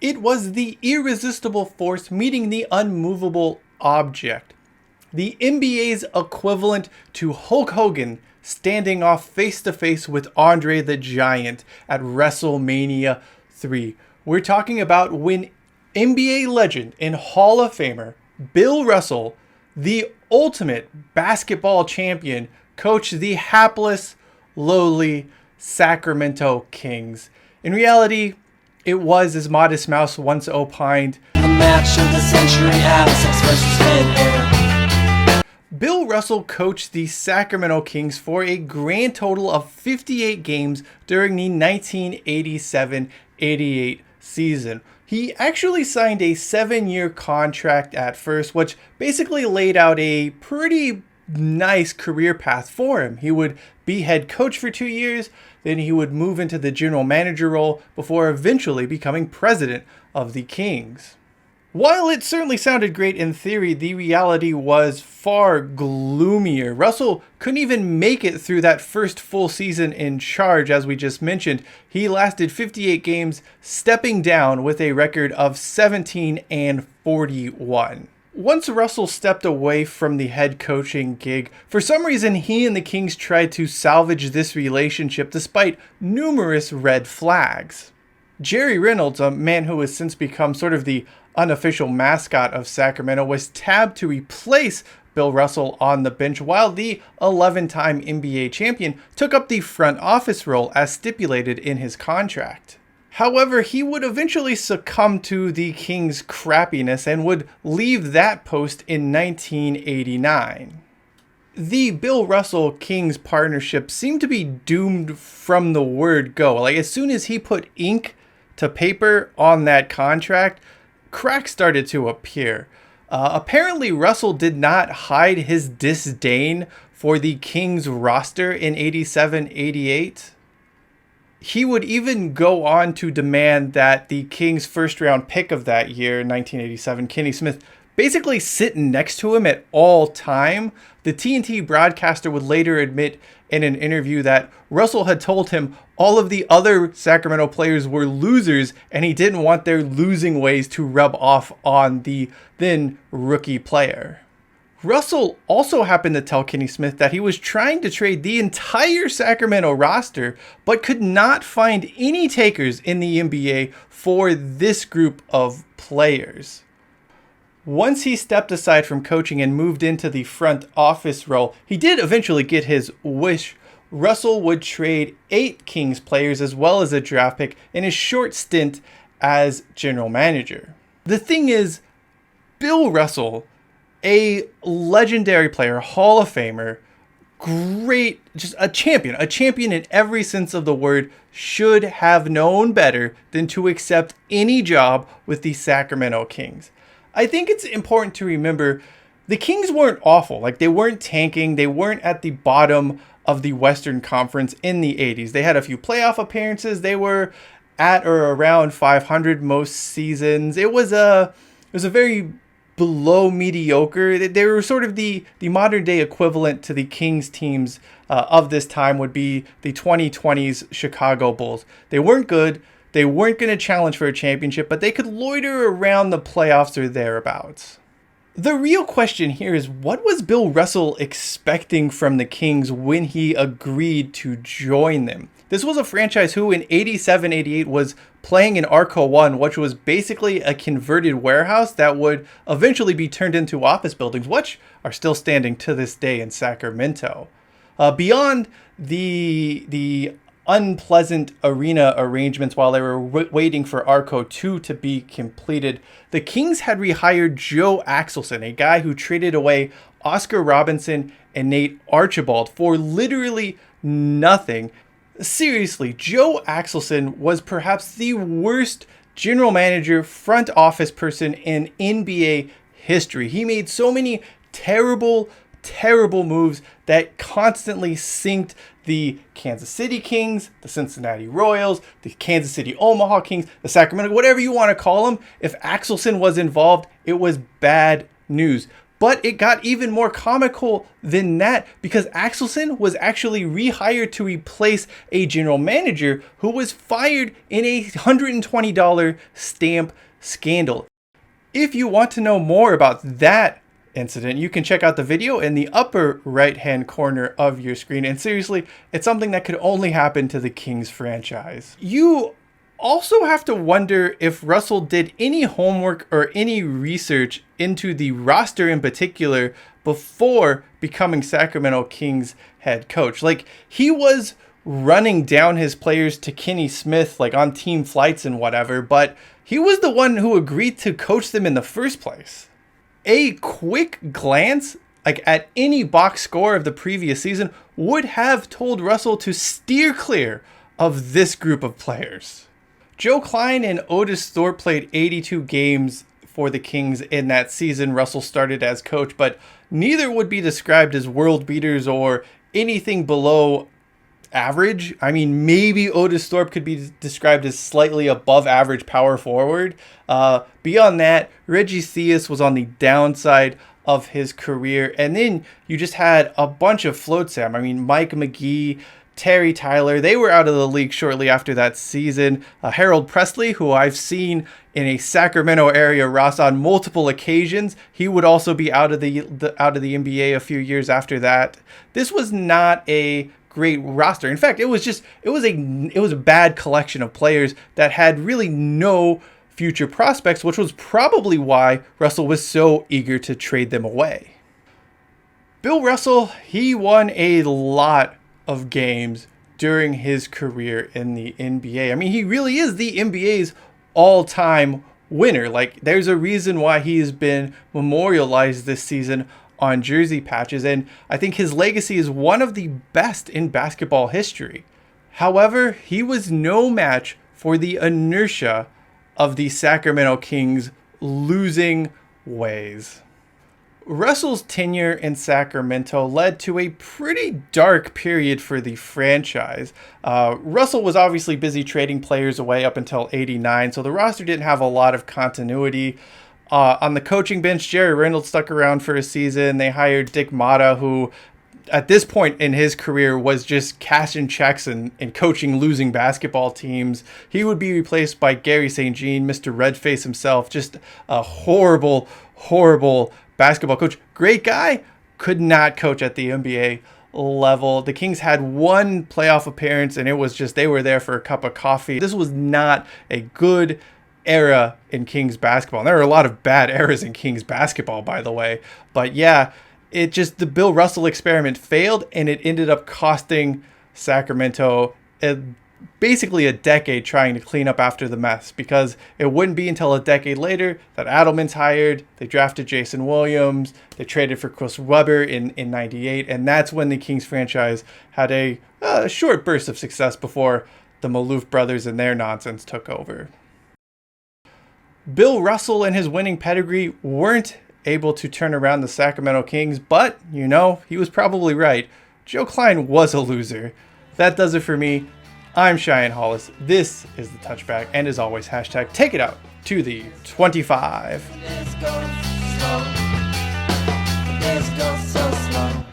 It was the irresistible force meeting the unmovable object. The NBA's equivalent to Hulk Hogan standing off face to face with Andre the Giant at WrestleMania 3. We're talking about when NBA legend and Hall of Famer Bill Russell, the ultimate basketball champion, coached the hapless, lowly Sacramento Kings. In reality, it was, as Modest Mouse once opined, a match of the century, Alex versus Federer. Bill Russell coached the Sacramento Kings for a grand total of 58 games during the 1987-88 season. He actually signed a 7-year contract at first, which basically laid out a pretty nice career path for him. He would be head coach for 2 years, then he would move into the general manager role before eventually becoming president of the Kings. While it certainly sounded great in theory, the reality was far gloomier. Russell couldn't even make it through that first full season in charge, as we just mentioned. He lasted 58 games, stepping down with a record of 17-41. Once Russell stepped away from the head coaching gig, for some reason he and the Kings tried to salvage this relationship despite numerous red flags. Jerry Reynolds, a man who has since become sort of the unofficial mascot of Sacramento, was tabbed to replace Bill Russell on the bench, while the 11-time NBA champion took up the front office role as stipulated in his contract. However, he would eventually succumb to the Kings' crapiness and would leave that post in 1989. The Bill Russell Kings partnership seemed to be doomed from the word go. Like, as soon as he put ink to paper on that contract, cracks started to appear. Apparently, Russell did not hide his disdain for the Kings roster in 87-88. He would even go on to demand that the Kings' first-round pick of that year, 1987, Kenny Smith, basically sit next to him at all time. The TNT broadcaster would later admit in an interview that Russell had told him all of the other Sacramento players were losers and he didn't want their losing ways to rub off on the then rookie player. Russell also happened to tell Kenny Smith that he was trying to trade the entire Sacramento roster, but could not find any takers in the NBA for this group of players. Once he stepped aside from coaching and moved into the front office role, he did eventually get his wish. Russell would trade 8 Kings players as well as a draft pick in his short stint as general manager. The thing is, Bill Russell, a legendary player, Hall of Famer, great, just a champion in every sense of the word, should have known better than to accept any job with the Sacramento Kings. I think it's important to remember the Kings weren't awful. Like, they weren't tanking. They weren't at the bottom of the Western Conference in the 80s. They had a few playoff appearances. They were at or around 500 most seasons. It was a very below mediocre. They were sort of the modern day equivalent to the Kings teams of this time would be the 2020s Chicago Bulls. They weren't good. They weren't going to challenge for a championship, but they could loiter around the playoffs or thereabouts. The real question here is, what was Bill Russell expecting from the Kings when he agreed to join them? This was a franchise who in 87-88 was playing in Arco 1, which was basically a converted warehouse that would eventually be turned into office buildings, which are still standing to this day in Sacramento. Beyond the unpleasant arena arrangements while they were waiting for Arco 2 to be completed, the Kings had rehired Joe Axelson, a guy who traded away Oscar Robinson and Nate Archibald for literally nothing. Seriously, Joe Axelson was perhaps the worst general manager, front office person in NBA history. He made so many terrible moves that constantly synced the Kansas City Kings, the Cincinnati Royals, the Kansas City Omaha Kings, the Sacramento, whatever you want to call them. If Axelson was involved, it was bad news. But it got even more comical than that because Axelson was actually rehired to replace a general manager who was fired in a $120 stamp scandal. If you want to know more about that incident, you can check out the video in the upper right hand corner of your screen. And seriously, it's something that could only happen to the Kings franchise. You also have to wonder if Russell did any homework or any research into the roster in particular before becoming Sacramento Kings head coach. Like, he was running down his players to Kenny Smith, like on team flights and whatever, but he was the one who agreed to coach them in the first place. A quick glance, like at any box score of the previous season, would have told Russell to steer clear of this group of players. Joe Klein and Otis Thorpe played 82 games for the Kings in that season Russell started as coach, but neither would be described as world beaters or anything below average. I mean, maybe Otis Thorpe could be described as slightly above average power forward. Beyond that, Reggie Theus was on the downside of his career. And then you just had a bunch of floats, Sam. I mean, Mike McGee, Terry Tyler, they were out of the league shortly after that season. Harold Presley, who I've seen in a Sacramento area roster on multiple occasions, he would also be out of the NBA a few years after that. This was not a great roster. In fact, it was a bad collection of players that had really no future prospects, which was probably why Russell was so eager to trade them away. Bill Russell, he won a lot of games during his career in the NBA. I mean, he really is the NBA's all-time winner. Like, there's a reason why he has been memorialized this season on jersey patches, and I think his legacy is one of the best in basketball history. However, he was no match for the inertia of the Sacramento Kings losing ways. Russell's tenure in Sacramento led to a pretty dark period for the franchise. Russell was obviously busy trading players away up until '89, so the roster didn't have a lot of continuity. On the coaching bench, Jerry Reynolds stuck around for a season. They hired Dick Motta, who at this point in his career was just cashing checks and coaching losing basketball teams. He would be replaced by Gary St. Jean, Mr. Redface himself, just a horrible basketball coach. Great guy, could not coach at the NBA level. The Kings had one playoff appearance, and it was just they were there for a cup of coffee. This was not a good era in Kings basketball. And there are a lot of bad eras in Kings basketball, by the way. But yeah, the Bill Russell experiment failed, and it ended up costing Sacramento basically a decade trying to clean up after the mess, because it wouldn't be until a decade later that Adelman's hired, they drafted Jason Williams, they traded for Chris Webber in '98, and that's when the Kings franchise had a short burst of success before the Maloof brothers and their nonsense took over. Bill Russell and his winning pedigree weren't able to turn around the Sacramento Kings, but, he was probably right. Joe Klein was a loser. That does it for me. I'm Cheyenne Hollis. This is the Touchback, and as always, hashtag take it out to the 25. This goes so slow.